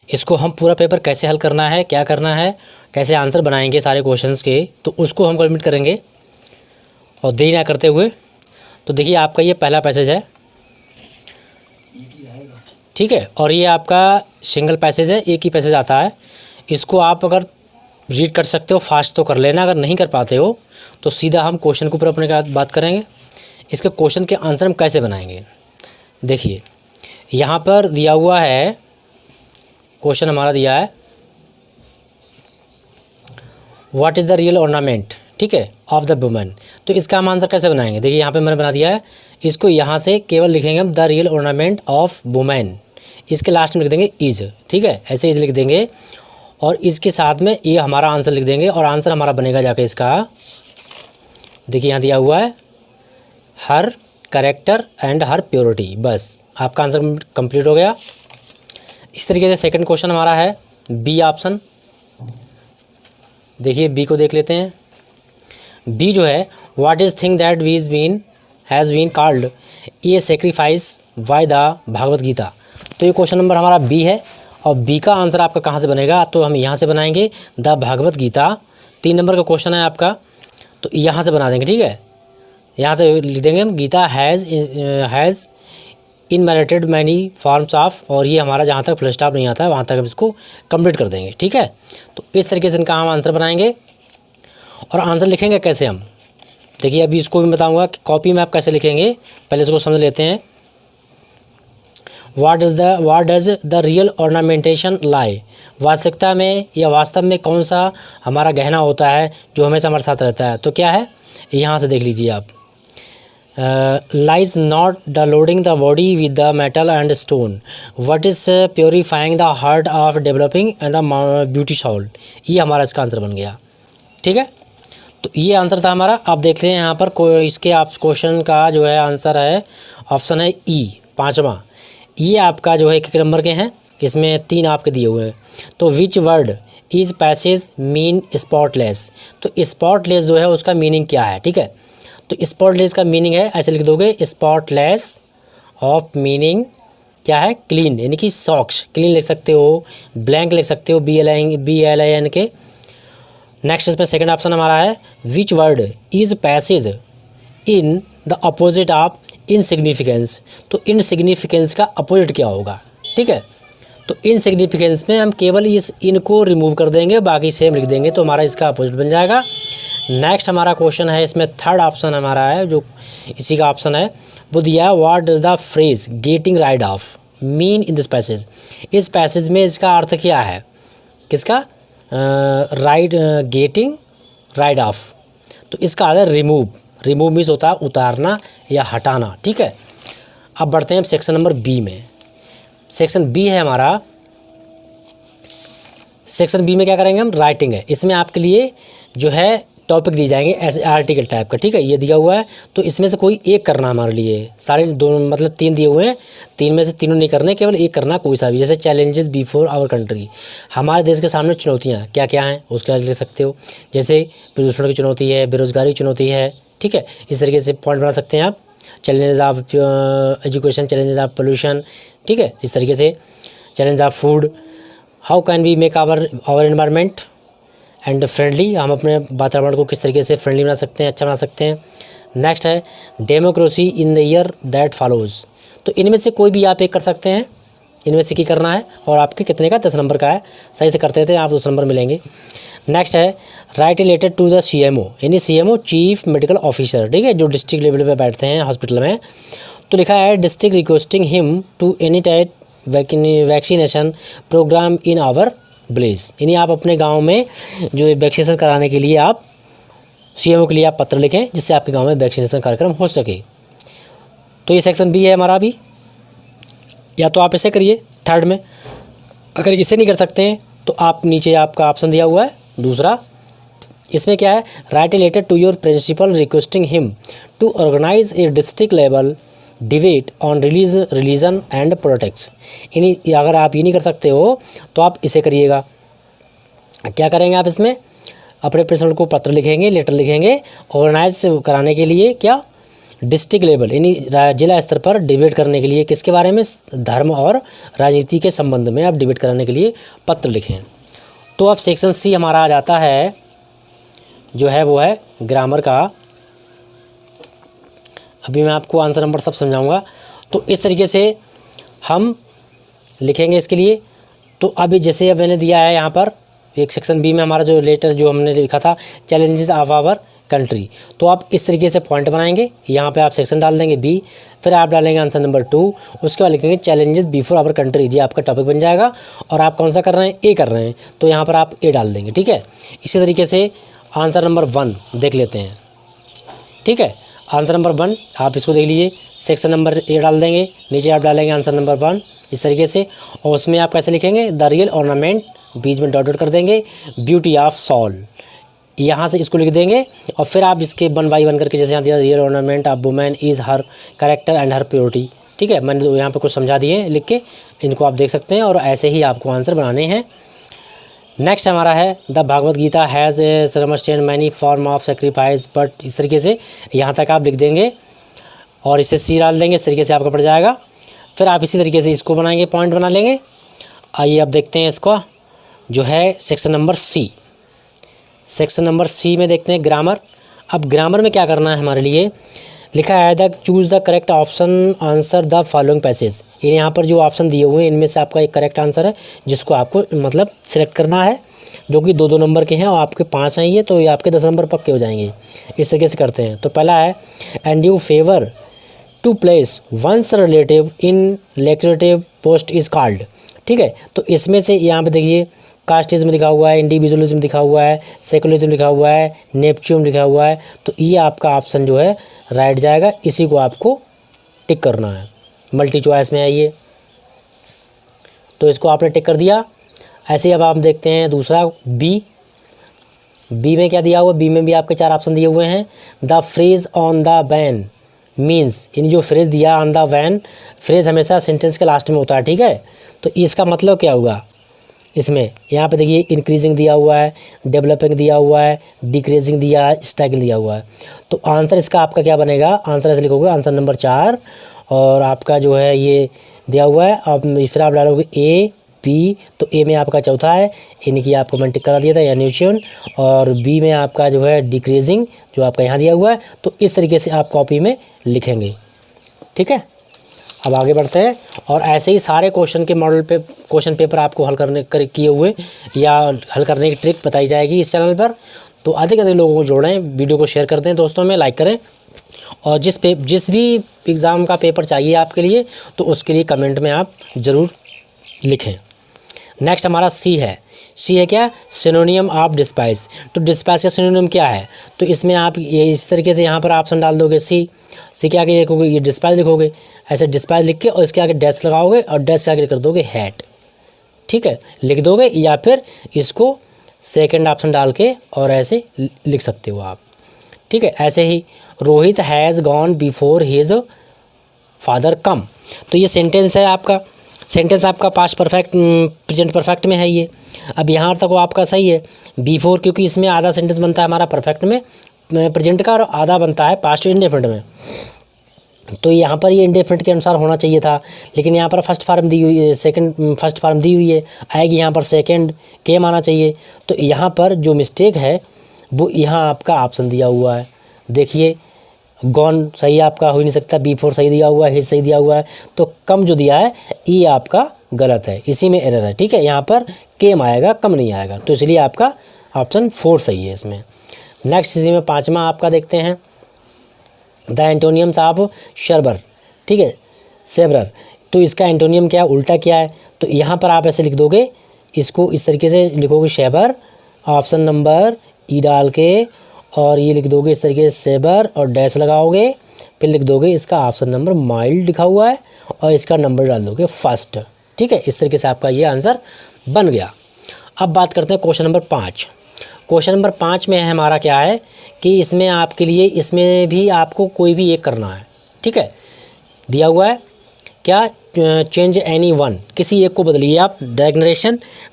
इसको हम पूरा पेपर कैसे हल करना है, क्या करना है, कैसे आंसर बनाएंगे सारे क्वेश्चंस के, तो उसको हम कंप्लीट करेंगे। और देरी ना करते हुए, तो देखिए आपका ये पहला पैसेज है, ठीक है, और ये आपका सिंगल पैसेज है, एक ही पैसेज आता है। इसको आप अगर रीड कर सकते हो फास्ट तो कर लेना, अगर नहीं कर पाते हो तो सीधा हम क्वेश्चन के ऊपर अपने का बात करेंगे। इसके क्वेश्चन के आंसर हम कैसे बनाएंगे, देखिए यहाँ पर दिया हुआ है, क्वेश्चन हमारा दिया है what is the real ornament, ठीक है, ऑफ द वुमेन। तो इसका हम आंसर कैसे बनाएंगे, देखिए यहाँ पे मैंने बना दिया है, इसको यहाँ से केवल लिखेंगे हम the real ornament of women, इसके लास्ट में लिख देंगे इज, ठीक है, ऐसे इज लिख देंगे और इसके साथ में ये हमारा आंसर लिख देंगे। और आंसर हमारा बनेगा जाके इसका, देखिए यहाँ दिया हुआ है हर करेक्टर एंड हर प्योरिटी, बस आपका आंसर कंप्लीट हो गया। इस तरीके से सेकंड क्वेश्चन हमारा है बी ऑप्शन, देखिए बी को देख लेते हैं। बी जो है what is thing that has been called a sacrifice by the Bhagavad Gita. तो ये क्वेश्चन नंबर हमारा बी है और बी का आंसर आपका कहाँ से बनेगा, तो हम यहाँ से बनाएंगे द भागवत गीता। 3 नंबर का क्वेश्चन है आपका, तो यहाँ से बना देंगे, ठीक है, यहाँ से लिख देंगे हम Gita has enumerated many forms of, और ये हमारा जहाँ तक फुल स्टॉप नहीं आता है वहाँ तक हम इसको कंप्लीट कर देंगे, ठीक है। तो इस तरीके से इनका हम आंसर बनाएंगे। और आंसर लिखेंगे कैसे हम, देखिए अभी इसको भी बताऊंगा कि कॉपी में आप कैसे लिखेंगे, पहले इसको समझ लेते हैं। What does the real ornamentation lie, वास्तविकता में या वास्तव में कौन सा हमारा गहना होता है जो हमेशा हमारे साथ रहता है, तो क्या है, यहाँ से देख लीजिए आप, lies not the loading the body with the metal and stone, what is purifying the heart of developing and the beauty soul। ये हमारा इसका आंसर बन गया, ठीक है। तो ये आंसर था हमारा। आप देख लें यहाँ पर इसके आप क्वेश्चन का जो है आंसर है ऑप्शन है ई, 5वां। ये आपका जो है 1 नंबर के हैं, इसमें 3 आपके दिए हुए हैं। तो which word is passage mean spotless, तो स्पॉटलेस जो है उसका मीनिंग क्या है, ठीक है। तो स्पॉटलेस का मीनिंग है, ऐसे लिख दोगे, स्पॉटलेस ऑफ मीनिंग क्या है, क्लीन, यानी कि सॉक्स, क्लीन लिख सकते हो, ब्लैंक लिख सकते हो, BLIN के। नेक्स्ट इसमें सेकंड ऑप्शन हमारा है which word is passage in the opposite of insignificance, तो इनसिग्निफिकेंस का अपोजिट क्या होगा, ठीक है। तो इनसिग्निफिकेंस में हम केवल इस इनको रिमूव कर देंगे, बाकी सेम लिख देंगे, तो हमारा इसका अपोजिट बन जाएगा। नेक्स्ट हमारा क्वेश्चन है, इसमें थर्ड ऑप्शन हमारा है जो इसी का ऑप्शन है, वो दिया है what does the phrase getting ride of mean in this passage, इस पैसेज में इसका अर्थ क्या है, किसका, गेटिंग राइड ऑफ, तो इसका अर्थ है रिमूव मीन्स होता है उतारना या हटाना, ठीक है। अब बढ़ते हैं सेक्शन नंबर बी में। सेक्शन बी है हमारा, सेक्शन बी में क्या करेंगे हम, राइटिंग है। इसमें आपके लिए जो है टॉपिक दिए जाएंगे ऐसे आर्टिकल टाइप का, ठीक है, ये दिया हुआ है। तो इसमें से कोई एक करना हमारे लिए, सारे दोनों मतलब 3 दिए हुए हैं, 3 में से तीनों नहीं करने, केवल एक करना कोई सा भी। जैसे चैलेंजेस बिफोर आवर कंट्री, हमारे देश के सामने चुनौतियाँ क्या क्या हैं उसका लिख सकते हो। जैसे प्रदूषण की चुनौती है, बेरोजगारी की चुनौती है, ठीक है, इस तरीके से पॉइंट बना सकते हैं आप। Challenges of education, challenges of pollution, ठीक है, इस तरीके से challenge of food, how can we make our environment and friendly, हम अपने वातावरण को किस तरीके से फ्रेंडली बना सकते हैं, अच्छा बना सकते हैं। नेक्स्ट है democracy in the year that follows, तो इनमें से कोई भी आप एक कर सकते हैं, इनमें से की करना है, और आपके कितने का, 10 नंबर का है, सही से करते थे आप 2 नंबर मिलेंगे। नेक्स्ट है write related to the CMO, यानी CMO चीफ मेडिकल ऑफिसर, ठीक है, जो डिस्ट्रिक्ट लेवल पे बैठते हैं हॉस्पिटल में। तो लिखा है district requesting him to initiate vaccination programme in our village, यानी आप अपने गांव में जो वैक्सीनेशन कराने के लिए आप CMO के लिए आप पत्र लिखें, जिससे आपके गांव में वैक्सीनेशन कार्यक्रम हो सके। तो ये सेक्शन बी है हमारा भी, या तो आप इसे करिए थर्ड में, अगर इसे नहीं कर सकते हैं तो आप नीचे आपका ऑप्शन दिया हुआ है दूसरा, इसमें क्या है, write related to your principal requesting him to organise a district level debate on religion and politics, यानी अगर आप ये नहीं कर सकते हो तो आप इसे करिएगा। क्या करेंगे आप इसमें, अपने प्रिंसिपल को पत्र लिखेंगे, लेटर लिखेंगे, ऑर्गेनाइज कराने के लिए क्या, डिस्ट्रिक्ट लेवल यानी जिला स्तर पर डिबेट करने के लिए किसके बारे में, धर्म और राजनीति के संबंध में आप डिबेट कराने के लिए पत्र लिखें। तो अब सेक्शन सी हमारा आ जाता है, जो है वो है ग्रामर का। अभी मैं आपको आंसर नंबर सब समझाऊंगा। तो इस तरीके से हम लिखेंगे इसके लिए। तो अभी जैसे अब मैंने दिया है यहाँ पर एक सेक्शन बी में हमारा जो लेटर जो हमने लिखा था चैलेंजेस ऑफ आवर कंट्री, तो आप इस तरीके से पॉइंट बनाएंगे। यहाँ पे आप सेक्शन डाल देंगे बी, फिर आप डालेंगे आंसर नंबर 2, उसके बाद लिखेंगे चैलेंजेस बिफोर आवर कंट्री, जी आपका टॉपिक बन जाएगा। और आप कौन सा कर रहे हैं, ए कर रहे हैं, तो यहाँ पर आप ए डाल देंगे। ठीक है, इसी तरीके से आंसर नंबर 1 देख लेते हैं। ठीक है, आंसर नंबर 1 आप इसको देख लीजिए, सेक्शन नंबर ए डाल देंगे, नीचे आप डालेंगे आंसर नंबर 1 इस तरीके से। और उसमें आप कैसे लिखेंगे, द रियल ऑर्नामेंट, बीच में डॉट डॉट कर देंगे, ब्यूटी ऑफ सॉल, यहाँ से इसको लिख देंगे। और फिर आप इसके 1 बाई 1 करके, जैसे यहाँ दिया real ornament of women is her character and her purity. ठीक है, मैंने तो यहाँ पे कुछ समझा दिए लिख के, इनको आप देख सकते हैं। और ऐसे ही आपको आंसर बनाने हैं। नेक्स्ट हमारा है द भागवत गीता हैज़ समस्टेन many form of sacrifice but, इस तरीके से यहाँ तक आप लिख देंगे और इसे सी डाल देंगे। इस तरीके से आपका पड़ जाएगा। फिर आप इसी तरीके से इसको बनाएंगे, पॉइंट बना लेंगे। आइए अब देखते हैं इसको, जो है section number C. Section number C में देखते हैं ग्रामर। अब ग्रामर में क्या करना है हमारे लिए, लिखा है the choose the correct option answer the following passage. यहाँ पर जो ऑप्शन दिए हुए हैं इनमें से आपका एक करेक्ट आंसर है जिसको आपको मतलब सिलेक्ट करना है, जो कि 2-2 नंबर के हैं और आपके 5 हैं ये, तो ये आपके 10 नंबर पक्के हो जाएंगे। इस तरीके से करते हैं। तो पहला है undue favour to place one's relative in lucrative post is called. ठीक है, तो इसमें से यहाँ पे देखिए कास्टिज्म लिखा हुआ है, इंडिविजुअलिज्म लिखा हुआ है, सेकुलरिज्म लिखा हुआ है, नेपच्यून लिखा हुआ है। तो ये आपका ऑप्शन जो है राइट जाएगा, इसी को आपको टिक करना है। मल्टी चॉइस में है ये, तो इसको आपने टिक कर दिया। ऐसे ही अब आप देखते हैं दूसरा बी। बी में क्या दिया हुआ, बी में भी आपके 4 ऑप्शन दिए हुए हैं। The phrase on the wane means, इन जो फ्रेज दिया ऑन द वैन, फ्रेज हमेशा सेंटेंस के लास्ट में होता है। ठीक है, तो इसका मतलब क्या होगा इसमें, यहाँ पे देखिए इंक्रीजिंग दिया हुआ है, डेवलपिंग दिया हुआ है, डिक्रीजिंग दिया है, स्टैगिंग दिया हुआ है। तो आंसर इसका आपका क्या बनेगा, आंसर ऐसे लिखोगे आंसर नंबर 4 और आपका जो है ये दिया हुआ है। अब फिर आप डालोगे ए बी, तो ए में आपका चौथा है, यानी कि आपको मैंने टिक करा दिया था एन्यूशन, और बी में आपका जो है डिक्रीजिंग जो आपका यहाँ दिया हुआ है। तो इस तरीके से आप कॉपी में लिखेंगे। ठीक है, अब आगे बढ़ते हैं। और ऐसे ही सारे क्वेश्चन के मॉडल पे क्वेश्चन पेपर आपको हल करने किए हुए या हल करने की ट्रिक बताई जाएगी इस चैनल पर। तो अधिक अधिक लोगों को जोड़ें, वीडियो को शेयर कर दें दोस्तों में, लाइक करें। और जिस भी एग्ज़ाम का पेपर चाहिए आपके लिए, तो उसके लिए कमेंट में आप ज़रूर लिखें। नेक्स्ट हमारा सी है। सी है क्या, सिनोनियम ऑफ डिस्पाइस। तो डिस्पाइस का सिनोनियम क्या है, तो इसमें आप ये इस तरीके से यहाँ पर ऑप्शन डाल दोगे सी के आगे लिखोगे ये डिस्पाइस लिखोगे, ऐसे डिस्पाइस लिख के और इसके आगे डैश लगाओगे और डैश के आगे कर दोगे हैट। ठीक है, लिख दोगे, या फिर इसको सेकंड ऑप्शन डाल के और ऐसे लिख सकते हो आप। ठीक है, ऐसे ही Rohit has gone before his father come. तो ये सेंटेंस है आपका, सेंटेंस आपका पास्ट परफेक्ट प्रेजेंट परफेक्ट में है ये। अब यहाँ तक वो आपका सही है बिफोर, क्योंकि इसमें आधा सेंटेंस बनता है हमारा परफेक्ट में प्रेजेंट का और आधा बनता है पास्ट इंडेफिनिट में। तो यहाँ पर ये इंडेफिनिट के अनुसार होना चाहिए था, लेकिन यहाँ पर फर्स्ट फॉर्म दी हुई है, सेकंड फर्स्ट फॉर्म दी हुई है, आएगी यहाँ पर सेकंड केम आना चाहिए। तो यहाँ पर जो मिस्टेक है वो यहाँ आपका ऑप्शन दिया हुआ है, देखिए गॉन सही आपका हो ही नहीं सकता, बिफोर सही दिया हुआ है, हिज सही दिया हुआ है, तो कम जो दिया है ये आपका गलत है, इसी में एरर है। ठीक है, यहाँ पर केम आएगा, कम नहीं आएगा, तो इसलिए आपका ऑप्शन 4 सही है इसमें। नेक्स्ट इसी में 5वां आपका देखते हैं द एंटोनियम्स ऑफ शर्बर। ठीक है, सेबरर, तो इसका एंटोनियम क्या है, उल्टा क्या है, तो यहाँ पर आप ऐसे लिख दोगे, इसको इस तरीके से लिखोगे शेबर, ऑप्शन नंबर ई डाल के और ये लिख दोगे इस तरीके से सेबर और डैश लगाओगे, फिर लिख दोगे इसका ऑप्शन नंबर माइल्ड लिखा हुआ है और इसका नंबर डाल दोगे फर्स्ट। ठीक है, इस तरीके से आपका ये आंसर बन गया। अब बात करते हैं क्वेश्चन नंबर 5। क्वेश्चन नंबर 5 में है हमारा क्या है कि इसमें आपके लिए, इसमें भी आपको कोई भी एक करना है। ठीक है, दिया हुआ है क्या, चेंज एनी वन, किसी एक को बदलिए आप। डायरेक्ट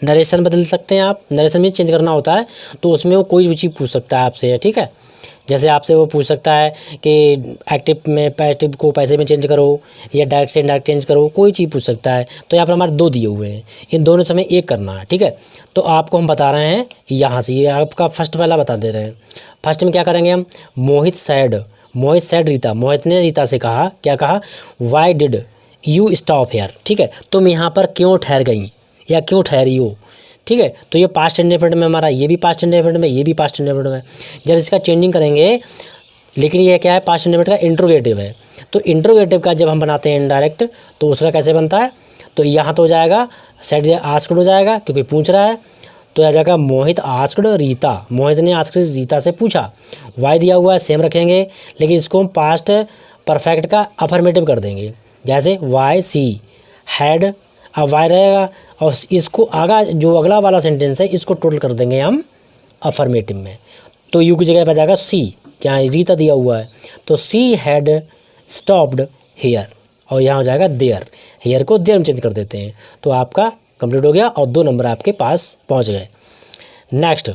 नरेशन बदल सकते हैं आप, नरेशन में चेंज करना होता है, तो उसमें वो कोई भी चीज़ पूछ सकता है आपसे। ठीक है, जैसे आपसे वो पूछ सकता है कि एक्टिव में पैसिव को पैसे में चेंज करो या डायरेक्ट से इनडायरेक्ट चेंज करो, कोई चीज़ पूछ सकता है। तो यहाँ पर हमारे 2 दिए हुए हैं, इन दोनों से हमें एक करना है, ठीक है। तो आपको हम बता रहे हैं यहाँ से, ये आपका फर्स्ट वाला बता दे रहे हैं। फर्स्ट में क्या करेंगे हम, मोहित सैड रीता, मोहित ने रीता से कहा, क्या कहा, why did you stop hair, ठीक है। तुम यहाँ पर क्यों ठहर गई या क्यों ठहरी हो, ठीक है। तो ये पास्ट इंडेफिनिट में हमारा, ये भी पास्ट इंडेफिनिट में, ये भी पास्ट इंडेफिनिट में। जब इसका चेंजिंग करेंगे, लेकिन ये क्या है, पास्ट इंडेफिनिट का इंट्रोगेटिव है। तो इंट्रोगेटिव का जब हम बनाते हैं इनडायरेक्ट, तो उसका कैसे बनता है, तो यहाँ तो हो जाएगा सेड आस्क्ड हो जाएगा क्योंकि पूछ रहा है। तो आ जाएगा मोहित आस्क्ड रीता, मोहित ने आस्क्ड रीता से पूछा। वाई दिया हुआ है सेम रखेंगे, लेकिन इसको हम पास्ट परफेक्ट का अफर्मेटिव कर देंगे। जैसे वाई सी हैड, अब वाई रहेगा और इसको आगा जो अगला वाला सेंटेंस है इसको टोटल कर देंगे हम अफर्मेटिव में। तो यू की जगह पर जाएगा सी, क्या रीता दिया हुआ है तो सी हैड स्टॉप्ड हेयर, और यहाँ हो जाएगा देयर, हेयर को देयर में चेंज कर देते हैं। तो आपका कंप्लीट हो गया और 2 नंबर आपके पास पहुँच गए। नेक्स्ट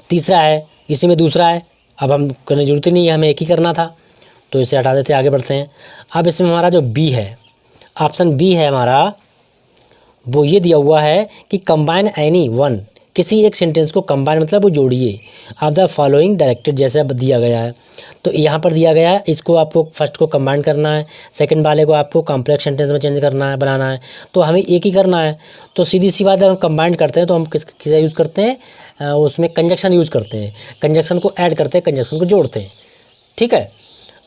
तीसरा है, इसी में दूसरा है, अब हम करने की जरूरत ही नहीं है, हमें एक ही करना था, तो इसे हटा देते हैं, आगे बढ़ते हैं। अब इसमें हमारा जो बी है, ऑप्शन बी है हमारा, वो ये दिया हुआ है कि कंबाइन एनी वन, किसी एक सेंटेंस को कंबाइन मतलब वो जोड़िए आप द फॉलोइंग डायरेक्टेड, जैसे अब दिया गया है। तो यहाँ पर दिया गया है, इसको आपको फर्स्ट को कंबाइन करना है, सेकंड वाले को आपको कॉम्प्लेक्स सेंटेंस में चेंज करना है, बनाना है। तो हमें एक ही करना है। तो सीधी सी बात है, हम कंबाइन करते हैं तो हम किसका यूज़ करते हैं, उसमें कंजक्शन यूज़ करते हैं, कंजक्शन को ऐड करते हैं, कंजक्शन को जोड़ते हैं, ठीक है।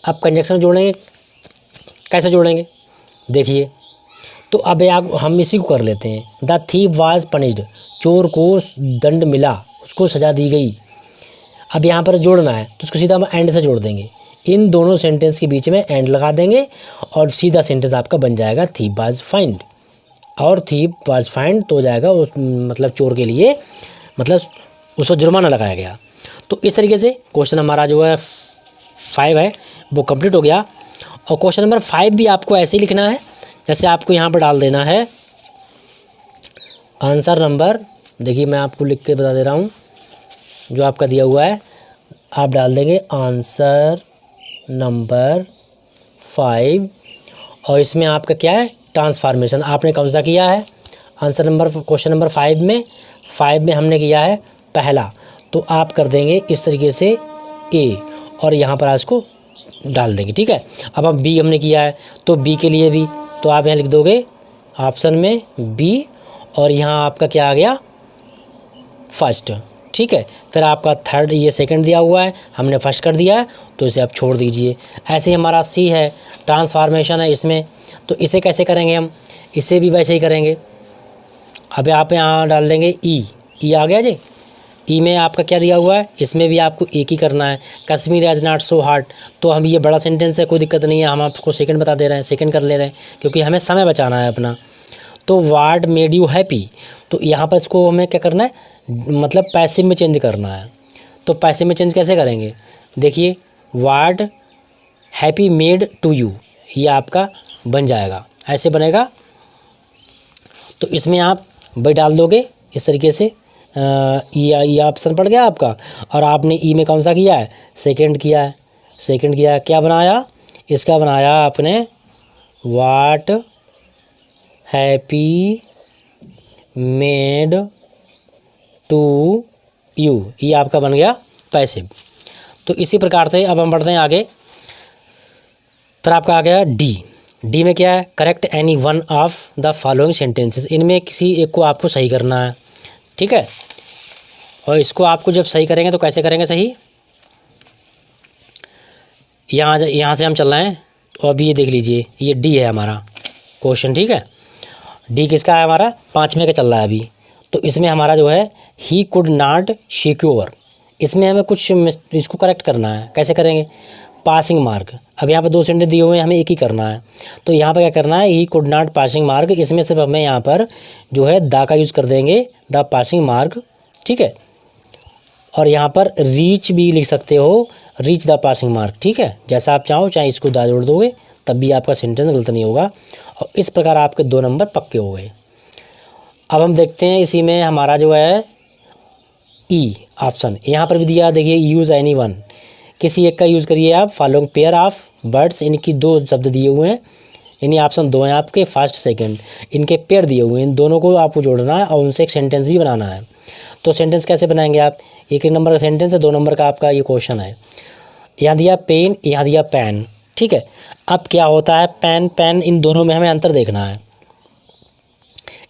अब कंजक्शन जोड़ेंगे, कैसे जोड़ेंगे देखिए। तो अब हम इसी को कर लेते हैं, द थीव वाज पनिश्ड, चोर को दंड मिला, उसको सज़ा दी गई। अब यहाँ पर जोड़ना है तो उसको सीधा हम एंड से जोड़ देंगे, इन दोनों सेंटेंस के बीच में एंड लगा देंगे और सीधा सेंटेंस आपका बन जाएगा थीव वाज फाइंड, और थीव वाज फाइंड तो हो जाएगा उस मतलब चोर के लिए, मतलब उसको जुर्माना लगाया गया। तो इस तरीके से क्वेश्चन हमारा जो है 5 है वो कंप्लीट हो गया। और क्वेश्चन नंबर 5 भी आपको ऐसे ही लिखना है, जैसे आपको यहाँ पर डाल देना है आंसर नंबर, देखिए मैं आपको लिख के बता दे रहा हूँ, जो आपका दिया हुआ है आप डाल देंगे आंसर नंबर 5, और इसमें आपका क्या है, ट्रांसफॉर्मेशन आपने कौन सा किया है, आंसर नंबर क्वेश्चन नंबर 5 में हमने किया है पहला, तो आप कर देंगे इस तरीके से ए और यहाँ पर इसको डाल देंगे, ठीक है। अब हम बी हमने किया है, तो बी के लिए भी तो आप यहाँ लिख दोगे ऑप्शन में बी, और यहाँ आपका क्या आ गया फर्स्ट, ठीक है। फिर आपका थर्ड, ये सेकंड दिया हुआ है, हमने फर्स्ट कर दिया है तो इसे आप छोड़ दीजिए। ऐसे ही हमारा सी है, ट्रांसफॉर्मेशन है इसमें, तो इसे कैसे करेंगे हम, इसे भी वैसे ही करेंगे। अब आप यहाँ डाल देंगे ई आ गया जी। ई में आपका क्या दिया हुआ है, इसमें भी आपको एक ही करना है, Kashmir as not so hard. तो हम ये बड़ा सेंटेंस है, कोई दिक्कत नहीं है, हम आपको सेकंड बता दे रहे हैं, सेकंड कर ले रहे हैं क्योंकि हमें समय बचाना है अपना। तो व्हाट मेड यू हैप्पी, तो यहाँ पर इसको हमें क्या करना है, मतलब पैसिव में चेंज करना है। तो पैसिव में चेंज कैसे करेंगे, देखिए what happy made to you, ये आपका बन जाएगा, ऐसे बनेगा। तो इसमें आप भाई डाल दोगे इस तरीके से, ये ऑप्शन पड़ गया आपका, और आपने ई में कौन सा किया है, सेकंड किया है, क्या बनाया, इसका बनाया आपने what happy made to you, ये आपका बन गया पैसिव। तो इसी प्रकार से अब हम बढ़ते हैं आगे। फिर आपका आ गया डी में क्या है, correct any one of the following sentences, इनमें किसी एक को आपको सही करना है, ठीक है। और इसको आपको जब सही करेंगे तो कैसे करेंगे सही, यहाँ से हम चल रहे हैं, तो अभी ये देख लीजिए, ये डी है हमारा क्वेश्चन, ठीक है। डी किसका है, हमारा 5वें का चल रहा है अभी। तो इसमें हमारा जो है ही कुड नॉट सिक्योर, इसमें हमें कुछ इसको करेक्ट करना है, कैसे करेंगे, पासिंग मार्क। अब यहाँ पर 2 सेंटेंस दिए हुए हैं, हमें एक ही करना है। तो यहाँ पर क्या करना है, he could not passing mark, इसमें सिर्फ हमें यहाँ पर जो है द का यूज़ कर देंगे, द पासिंग मार्क, ठीक है। और यहाँ पर रीच भी लिख सकते हो, रीच द पासिंग मार्क, ठीक है। जैसा आप चाहो, चाहे इसको दा जोड़ दोगे तब भी आपका सेंटेंस गलत नहीं होगा। और इस प्रकार आपके 2 नंबर पक्के हो गए। अब हम देखते हैं इसी में हमारा जो है ई ऑप्शन यहाँ पर भी दिया, देखिए यूज़ एनी वन, किसी एक का यूज़ करिए आप। फॉलोइंग पेयर ऑफ वर्ड्स, इनकी दो शब्द दिए हुए हैं, यानी ऑप्शन दो हैं आपके, फर्स्ट सेकंड, इनके पेयर दिए हुए हैं, इन दोनों को आपको जोड़ना है और उनसे एक सेंटेंस भी बनाना है। तो सेंटेंस कैसे बनाएंगे आप, एक नंबर का सेंटेंस है, 2 नंबर का आपका ये क्वेश्चन है। यहाँ दिया पेन, यहाँ दिया पेन, ठीक है। अब क्या होता है, पेन पेन इन दोनों में हमें अंतर देखना है।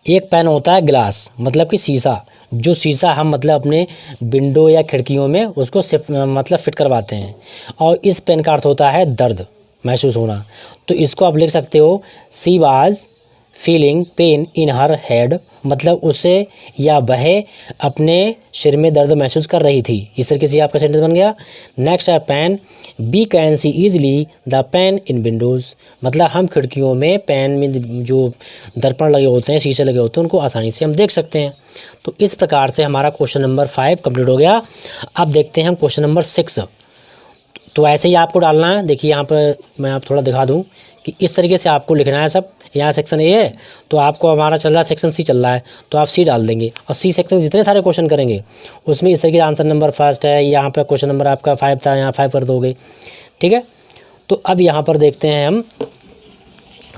एक पेन होता है ग्लास, मतलब कि शीशा, जो शीशा हम मतलब अपने विंडो या खिड़कियों में उसको मतलब फिट करवाते हैं, और इस पेन का अर्थ होता है दर्द महसूस होना। तो इसको आप लिख सकते हो, she was feeling pain in her head, मतलब उसे या वह अपने सिर में दर्द महसूस कर रही थी। इस तरीके से आपका सेंटेंस बन गया। नेक्स्ट है pen, we can see easily the pen in windows, मतलब हम खिड़कियों में पेन में जो दर्पण लगे होते हैं, शीशे लगे होते हैं, उनको आसानी से हम देख सकते हैं। तो इस प्रकार से हमारा क्वेश्चन नंबर 5 कंप्लीट हो गया। अब देखते हैं हम क्वेश्चन नंबर 6। तो ऐसे ही आपको डालना है, देखिए यहाँ पर मैं आप थोड़ा दिखा दूँ कि इस तरीके से आपको लिखना है सब। यहाँ सेक्शन ए है, तो आपको हमारा चल रहा है सेक्शन सी चल रहा है, तो आप सी डाल देंगे, और सी सेक्शन जितने सारे क्वेश्चन करेंगे उसमें इस तरीके से आंसर नंबर फर्स्ट है, यहाँ पर क्वेश्चन नंबर आपका 5 था, यहाँ 5 कर दोगे, ठीक है। तो अब यहाँ पर देखते हैं हम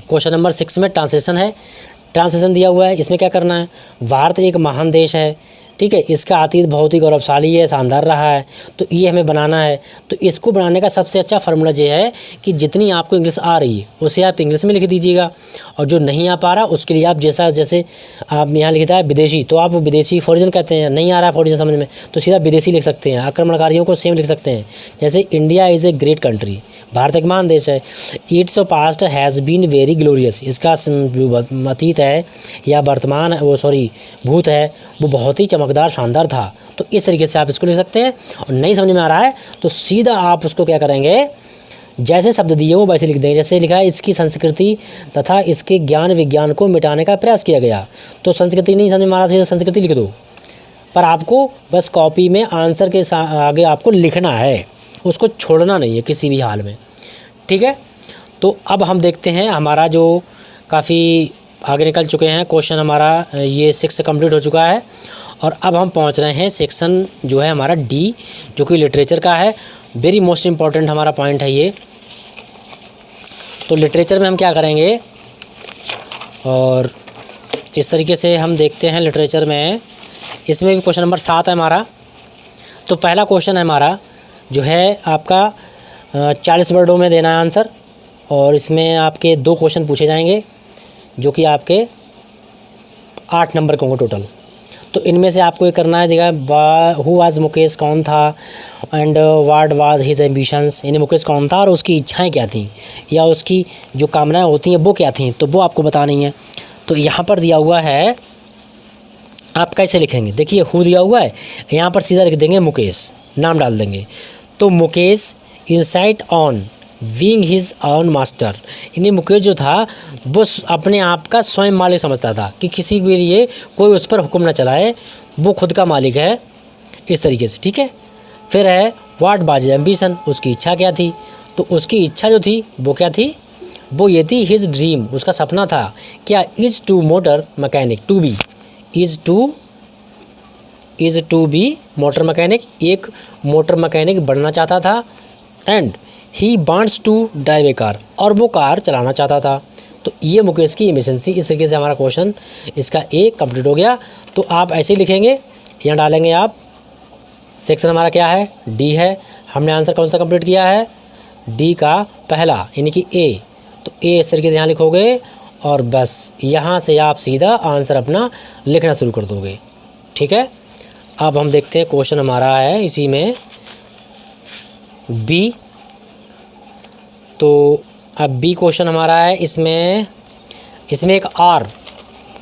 क्वेश्चन नंबर 6 में ट्रांसलेशन है। ट्रांसलेशन दिया हुआ है, इसमें क्या करना है, भारत एक महान देश है, ठीक है, इसका अतीत बहुत ही गौरवशाली है, शानदार रहा है, तो ये हमें बनाना है। तो इसको बनाने का सबसे अच्छा फार्मूला ये है कि जितनी आपको इंग्लिश आ रही है उसे आप इंग्लिश में लिख दीजिएगा, और जो नहीं आ पा रहा उसके लिए आप जैसे आप यहाँ लिखता है विदेशी, तो आप विदेशी फॉरिजन कहते हैं, नहीं आ रहा है फॉरिजन समझ में, तो सीधा विदेशी लिख सकते हैं। आक्रमणकारियों को सेम लिख सकते हैं, जैसे India is a great country, भारत एक महान देश है। Its past has been very glorious, इसका अतीत है या वर्तमान भूत है, वो बहुत ही चमकदार शानदार था। तो इस तरीके से आप इसको लिख सकते हैं। और नहीं समझ में आ रहा है तो सीधा आप उसको क्या करेंगे, जैसे शब्द दिए हो वैसे लिख देंगे। जैसे लिखा है, इसकी संस्कृति तथा इसके ज्ञान विज्ञान को मिटाने का प्रयास किया गया, तो संस्कृति नहीं समझ में आ रहा था, संस्कृति लिख दो, पर आपको बस कॉपी में आंसर के आगे आपको लिखना है, उसको छोड़ना नहीं है किसी भी हाल में, ठीक है। तो अब हम देखते हैं, हमारा जो काफ़ी आगे निकल चुके हैं, क्वेश्चन हमारा ये 6 कंप्लीट हो चुका है, और अब हम पहुंच रहे हैं सेक्शन जो है हमारा डी, जो कि लिटरेचर का है। वेरी मोस्ट इम्पॉर्टेंट हमारा पॉइंट है ये। तो लिटरेचर में हम क्या करेंगे, और इस तरीके से हम देखते हैं लिटरेचर में, इसमें भी क्वेश्चन नंबर 7 है हमारा। तो पहला क्वेश्चन है हमारा जो है आपका 40 वर्डों में देना है आंसर, और इसमें आपके 2 क्वेश्चन पूछे जाएंगे जो कि आपके 8 नंबर के होंगे टोटल। तो इनमें से आपको ये करना है, देखा हु वाज मुकेश, कौन था, and what was his ambitions, यानी मुकेश कौन था और उसकी इच्छाएं क्या थीं, या उसकी जो कामनाएं होती हैं वो क्या थीं, तो वो आपको बतानी है। तो यहाँ पर दिया हुआ है, आप कैसे लिखेंगे, देखिए हु दिया हुआ है, यहाँ पर सीधा लिख देंगे मुकेश, नाम डाल देंगे। तो Mukesh insight on being his own master, यानी मुकेश जो था वो अपने आप का स्वयं मालिक समझता था कि किसी के लिए कोई उस पर हुक्म न चलाए, वो खुद का मालिक है, इस तरीके से, ठीक है। फिर है व्हाट वाज एम्बिशन, उसकी इच्छा क्या थी, तो उसकी इच्छा जो थी वो क्या थी, वो ये थी हिज ड्रीम, उसका सपना था क्या, is to motor mechanic, to be is to be motor mechanic, एक मोटर मैकेनिक बनना चाहता था। And he wants to drive a car, और वो कार चलाना चाहता था। तो ये मुकेश की एम्बिशन थी। इस तरीके से हमारा क्वेश्चन इसका ए कंप्लीट हो गया। तो आप ऐसे ही लिखेंगे, यहाँ डालेंगे आप, सेक्शन हमारा क्या है, डी है, हमने आंसर कौन सा कंप्लीट किया है, डी का पहला, यानी कि ए। तो ए इस तरीके से यहाँ लिखोगे, और बस यहाँ से आप सीधा आंसर अपना लिखना शुरू कर दोगे, ठीक है। अब हम देखते हैं क्वेश्चन हमारा है इसी में बी। तो अब बी क्वेश्चन हमारा है, इसमें एक आर,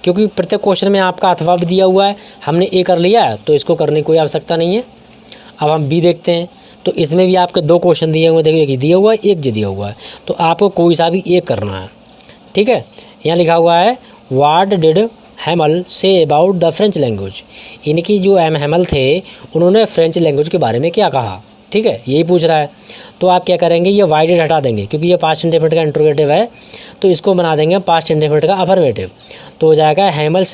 क्योंकि प्रत्येक क्वेश्चन में आपका अथवा भी दिया हुआ है, हमने ए कर लिया है तो इसको करने की कोई आवश्यकता नहीं है। अब हम बी देखते हैं। तो इसमें भी आपके 2 क्वेश्चन दिए हुए हैं, देखिए एक दिया हुआ है, एक जो दिया हुआ है, तो आपको कोई सा भी एक करना है, ठीक है। यहाँ लिखा हुआ है what did हैमल say about the French language, इनकी जो हैमल थे उन्होंने फ्रेंच लैंग्वेज के बारे में क्या कहा, ठीक है, यही पूछ रहा है। तो आप क्या करेंगे, ये वाई डिड हटा देंगे क्योंकि ये पास्ट इंडेफिनिट का इंट्रोगेटिव है, तो इसको बना देंगे पास्ट इंडेफिनिट का अफर्मेटिव। तो हो जाएगा हैमल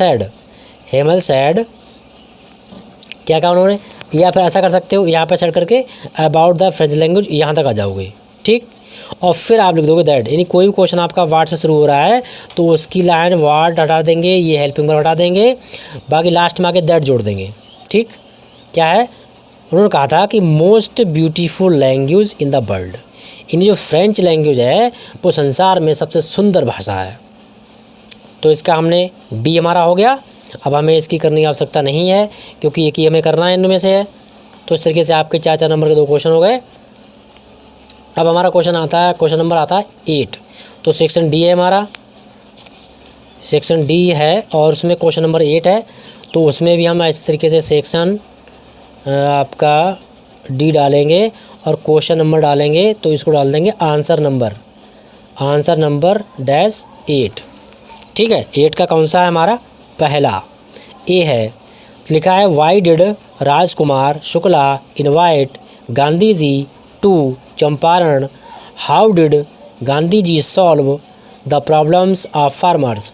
सैड क्या कहा उन्होंने, या फिर ऐसा कर सकते हो, यहाँ पे सेट करके अबाउट द फ्रेंच लैंग्वेज यहाँ तक आ जाओगे, ठीक। और फिर आप लिख दोगे दैट, यानी कोई भी क्वेश्चन आपका वाट से शुरू हो रहा है तो उसकी लाइन वाट हटा देंगे, ये हेल्पिंग वर्ब हटा देंगे, बाकी लास्ट में आके दैट जोड़ देंगे, ठीक। क्या है, उन्होंने कहा था कि most beautiful language in the world, यानी जो फ्रेंच लैंग्वेज है वो संसार में सबसे सुंदर भाषा है। तो इसका हमने बी हमारा हो गया। अब हमें इसकी करने की आवश्यकता नहीं है क्योंकि एक ही हमें करना है इनमें से है। तो इस तरीके से आपके 4 नंबर के 2 क्वेश्चन हो गए। अब हमारा क्वेश्चन आता है, क्वेश्चन नंबर आता है 8। तो सेक्शन डी है हमारा, सेक्शन डी है और उसमें क्वेश्चन नंबर 8 है। तो उसमें भी हम इस तरीके से सेक्शन आपका डी डालेंगे और क्वेश्चन नंबर डालेंगे, तो इसको डाल देंगे आंसर नंबर -8, ठीक है। 8 का कौन सा है हमारा, पहला ए है। लिखा है why did Rajkumar Shukla invite Gandhi ji to Champaran, how did Gandhi ji solve the problems of farmers.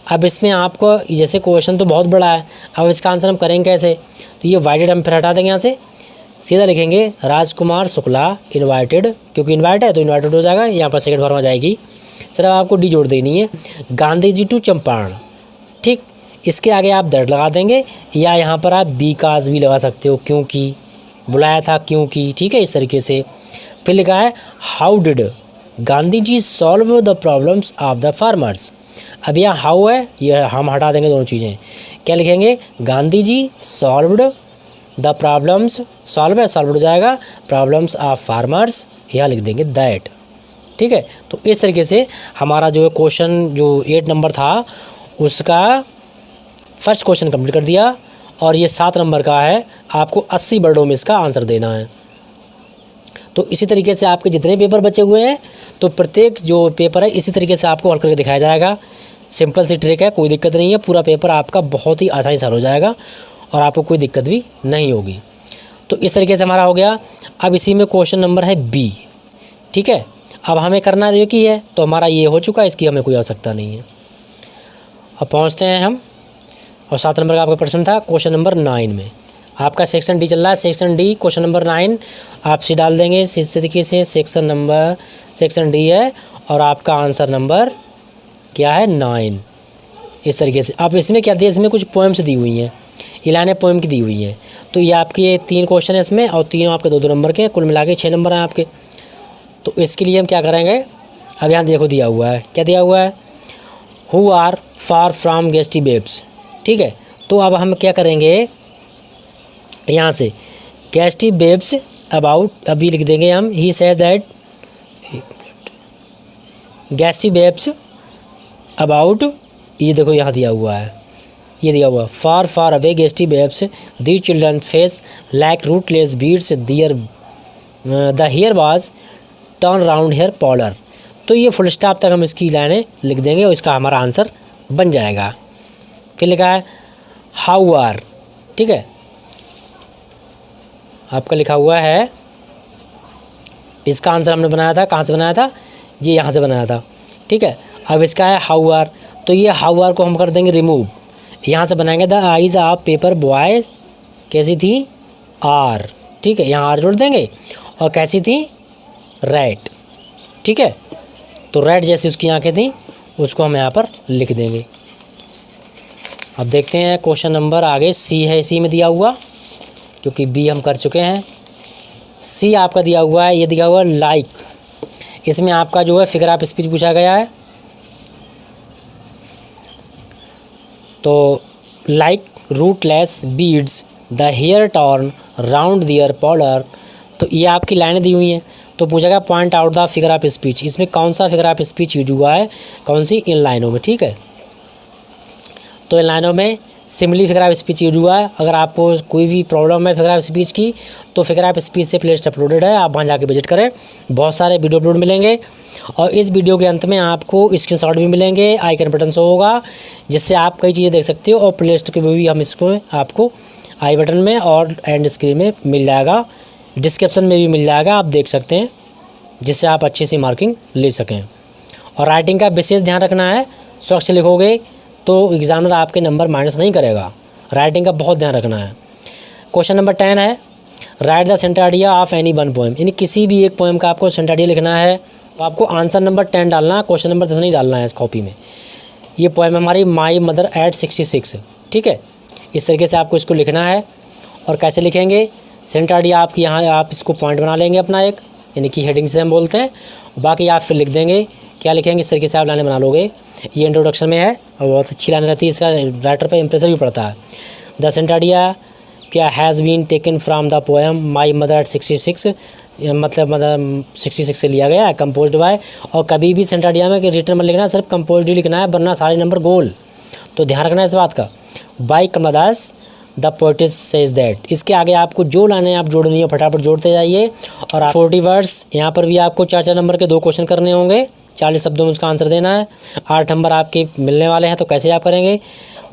अब इसमें आपको जैसे क्वेश्चन तो बहुत बड़ा है, अब इसका आंसर हम करेंगे कैसे। तो ये वाई डिड हम फिर हटा देंगे, यहाँ से सीधा लिखेंगे राजकुमार शुक्ला इनवाइटेड, क्योंकि इनवाइट है तो इनवाइटेड हो जाएगा, यहाँ पर सेकंड फॉर्म आ जाएगी। सिर्फ आपको डी जोड़ देनी है, गांधी जी टू चंपारण, ठीक। इसके आगे आप दैट लगा देंगे या यहाँ पर आप बी काज भी लगा सकते हो, क्योंकि बुलाया था क्योंकि, ठीक है, इस तरीके से। फिर लिखा है how did Gandhi ji solve the problems of the farmers. अब यहाँ हाउ है, यह हम हटा देंगे दोनों चीज़ें। क्या लिखेंगे, Gandhi ji solved the problems, solve है सॉल्व हो जाएगा, प्रॉब्लम्स ऑफ फार्मर्स, यहाँ लिख देंगे दैट, ठीक है। तो इस तरीके से हमारा जो क्वेश्चन जो 8 नंबर था उसका फर्स्ट क्वेश्चन कंप्लीट कर दिया। और ये 7 नंबर का है, आपको 80 वर्डों में इसका आंसर देना है। तो इसी तरीके से आपके जितने पेपर बचे हुए हैं, तो प्रत्येक जो पेपर है इसी तरीके से आपको हल करके दिखाया जाएगा। सिंपल सी ट्रिक है, कोई दिक्कत नहीं है, पूरा पेपर आपका बहुत ही आसानी से हल हो जाएगा और आपको कोई दिक्कत भी नहीं होगी। तो इस तरीके से हमारा हो गया। अब इसी में क्वेश्चन नंबर है बी, ठीक है। अब हमें करना ये की है, तो हमारा ये हो चुका है, इसकी हमें कोई आवश्यकता नहीं है। अब पहुँचते हैं हम, और 7 नंबर का आपका प्रश्न था क्वेश्चन नंबर 9 में। आपका सेक्शन डी चल रहा है, सेक्शन डी क्वेश्चन नंबर 9 आप सी डाल देंगे इस तरीके से। सेक्शन डी है और आपका आंसर नंबर क्या है, 9, इस तरीके से। अब इसमें क्या दिया, इसमें कुछ पोएम्स दी हुई हैं, ये लाइनें पोएम की दी हुई हैं। तो ये आपके 3 क्वेश्चन है इसमें और तीनों आपके 2-2 नंबर के, कुल मिला के 6 नंबर हैं आपके। तो इसके लिए हम क्या करेंगे, अब यहाँ देखो दिया हुआ है, क्या दिया हुआ है, who are far from gusty waves, ठीक है। तो अब हम क्या करेंगे, यहाँ से गेस्टी बेब्स अबाउट, अभी लिख देंगे हम, he says that gusty waves about, ये देखो यहाँ दिया हुआ है, ये दिया हुआ far far away gusty waves the children face like rootless weeds their the hair was turn round hair pallor. तो ये फुल स्टॉप तक हम इसकी लाइनें लिख देंगे और इसका हमारा आंसर बन जाएगा। फिर लिखा है हाउ आर, ठीक है, आपका लिखा हुआ है, इसका आंसर हमने बनाया था, कहाँ से बनाया था, ये यहाँ से बनाया था, ठीक है। अब इसका है हाउ आर, तो ये हाउ आर को हम कर देंगे रिमूव, यहाँ से बनाएंगे the eyes of paper boy कैसी थी, आर, ठीक है, यहाँ आर जोड़ देंगे, और कैसी थी, रेड, ठीक है। तो रेड जैसी उसकी आंखें थी, उसको हम यहाँ पर लिख देंगे। अब देखते हैं क्वेश्चन नंबर आगे सी है, इसी में दिया हुआ, क्योंकि बी हम कर चुके हैं। सी आपका दिया हुआ है, ये दिया हुआ है लाइक, इसमें आपका जो है फिगर ऑफ स्पीच पूछा गया है। तो like rootless beads the hair torn round their pallor, तो ये आपकी लाइनें दी हुई हैं। तो पूछा गया point out the figure of speech, इसमें कौन सा फिगर ऑफ स्पीच यूज हुआ है, कौन सी, इन लाइनों में, ठीक है। तो इन लाइनों में simile figure of speech use हुआ है। अगर आपको कोई भी प्रॉब्लम है फिगर ऑफ स्पीच की, तो फिगर ऑफ स्पीच से प्लेलिस्ट अपलोडेड है, आप वहाँ जाके विजिट करें, बहुत सारे वीडियो अपलोड मिलेंगे। और इस वीडियो के अंत में आपको स्क्रीनशॉट भी मिलेंगे, आइकन बटन शो होगा, जिससे आप कई चीज़ें देख सकते हो। और प्लेलिस्ट के भी हम इसको आपको आई बटन में और एंड स्क्रीन में मिल जाएगा, डिस्क्रिप्शन में भी मिल जाएगा, आप देख सकते हैं, जिससे आप अच्छी सी मार्किंग ले सकें। और राइटिंग का विशेष ध्यान रखना है, स्वच्छ लिखोगे तो एग्जामिनर आपके नंबर माइनस नहीं करेगा, राइटिंग का बहुत ध्यान रखना है। क्वेश्चन नंबर 10 है, right the centre idea of any one poem. यानी किसी भी एक पोएम का आपको सेंटर आइडिया लिखना है, तो आपको आंसर नंबर 10 डालना है, क्वेश्चन नंबर 10 नहीं डालना है इस कॉपी में। ये पोएम हमारी माई मदर एट 66, ठीक है। इस तरीके से आपको इसको लिखना है। और कैसे लिखेंगे, सेंटर आइडिया आपकी यहाँ आप इसको पॉइंट बना लेंगे अपना एक, यानी कि हेडिंग से हम बोलते हैं। बाकी आप फिर लिख देंगे, क्या लिखेंगे, इस तरीके से आप लाइनें बना लोगे। ये इंट्रोडक्शन में है और बहुत अच्छी लाइन रहती है, इसका राइटर पे इंप्रेशन भी पड़ता है। द सेंटर आइडिया क्या has been taken from the poem my mother at 66, मतलब 66 से लिया गया है, कंपोज्ड बाय। और कभी भी सेंटर आइडिया में रिटर्न में लिखना है, सिर्फ कंपोज्ड ही लिखना है, वरना सारे नंबर गोल। तो ध्यान रखना है इस बात का। By कमलादास the poet's says that, इसके आगे आपको जो लाइनें आप जोड़नी हो फटाफट जोड़ते जाइए। और 40 वर्ड्स, यहाँ पर भी आपको 4 नंबर के 2 क्वेश्चन करने होंगे, 40 शब्दों में उसका आंसर देना है। 8 नंबर आपके मिलने वाले हैं, तो कैसे आप करेंगे।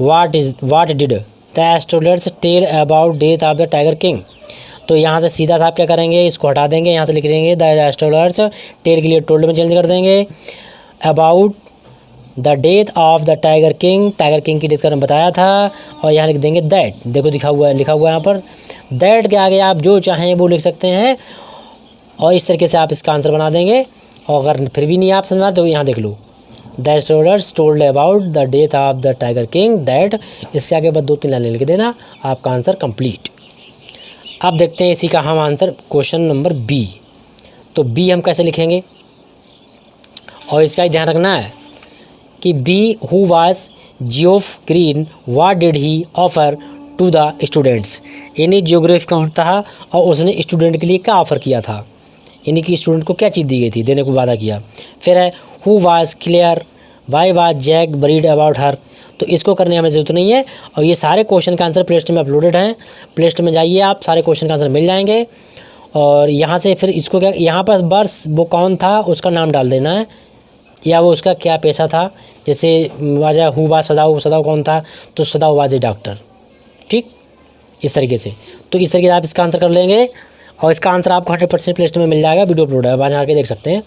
What did the astrologers tell about death of the tiger king, तो यहाँ से सीधा आप क्या करेंगे, इसको हटा देंगे, यहाँ से लिख देंगे द एस्ट्रोलर्स, टेल के लिए टोल्ड में चेंज कर देंगे। About the death of the tiger king, tiger king की डेथ का बताया था। और यहाँ लिख देंगे दैट, देखो लिखा हुआ है यहाँ पर, दैट के आगे आप जो चाहें वो लिख सकते हैं। और इस तरीके से आप इसका आंसर बना देंगे। और अगर फिर भी नहीं आप समझ तो यहाँ देख लो, the astrologers told about the death of the tiger king that, इसके आगे बस 2-3 लाइनें लिख देना, आपका आंसर कंप्लीट। अब देखते हैं इसी का हम आंसर क्वेश्चन नंबर बी। तो बी हम कैसे लिखेंगे, और इसका ही ध्यान रखना है कि B who was Geoff Green what did he offer to the students, यानी जियोग्राफी कौन था और उसने स्टूडेंट के लिए क्या ऑफ़र किया था, यानी कि स्टूडेंट को क्या चीज़ दी गई थी, देने को वादा किया। फिर है who was Clare why was Jack buried about her, तो इसको करने हमें ज़रूरत नहीं है। और ये सारे क्वेश्चन का आंसर प्ले लिस्ट में अपलोडेड हैं, प्ले लिस्ट में जाइए आप, सारे क्वेश्चन का आंसर मिल जाएंगे। और यहाँ से फिर इसको क्या, यहाँ पर बस वो कौन था उसका नाम डाल देना है, या वो उसका क्या पेशा था। जैसे वाजा हु वाज सदाऊ, सदाऊ कौन था, तो सदाऊ वाज ए डॉक्टर, ठीक, इस तरीके से। तो इस तरीके से आप इसका आंसर कर लेंगे। और इसका आंसर आपको 100% प्ले लिस्ट में मिल जाएगा, वीडियो अपलोड है, वहाँ जाके देख सकते हैं।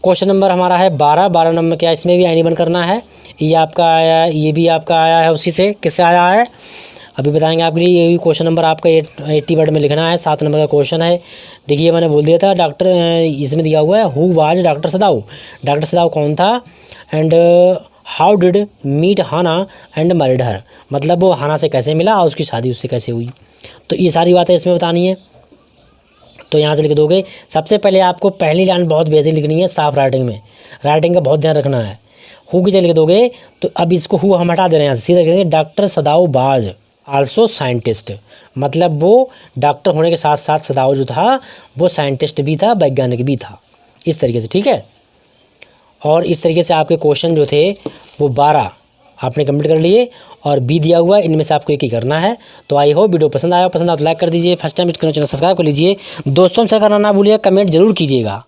क्वेश्चन नंबर हमारा है 12 नंबर क्या, इसमें भी एनी वन करना है। ये आपका आया है, ये भी आपका आया है, उसी से किससे आया है अभी बताएंगे आपके लिए। ये भी क्वेश्चन नंबर आपका 80 वर्ड में लिखना है, 7 नंबर का क्वेश्चन है। देखिए मैंने बोल दिया था डॉक्टर, इसमें दिया हुआ है who was doctor Sadao, doctor Sadao कौन था, and how did meet Hana and married her, मतलब वो हाना से कैसे मिला और उसकी शादी उससे कैसे हुई। तो ये सारी बातें इसमें बतानी है। तो यहाँ से लिख दोगे। सबसे पहले आपको पहली लाइन बहुत बेहतरीन लिखनी है, साफ राइटिंग में, राइटिंग का बहुत ध्यान रखना है। हु की जगह लिख दोगे, तो अब इसको हु हम हटा दे रहे हैं, यहाँ से सीधा लिखेंगे डॉक्टर सदाऊ बाज आल्सो साइंटिस्ट, मतलब वो डॉक्टर होने के साथ साथ सदाऊ जो था वो साइंटिस्ट भी था, वैज्ञानिक भी था, इस तरीके से, ठीक है। और इस तरीके से आपके क्वेश्चन जो थे वो 12 आपने कंप्लीट कर लिए, और बी दिया हुआ है, इनमें से आपको एक ही करना है। तो आई होप वीडियो पसंद आया तो लाइक कर दीजिए, फर्स्ट टाइम चैनल सब्सक्राइब कर लीजिए, दोस्तों से करना ना भूलिए, कमेंट जरूर कीजिएगा।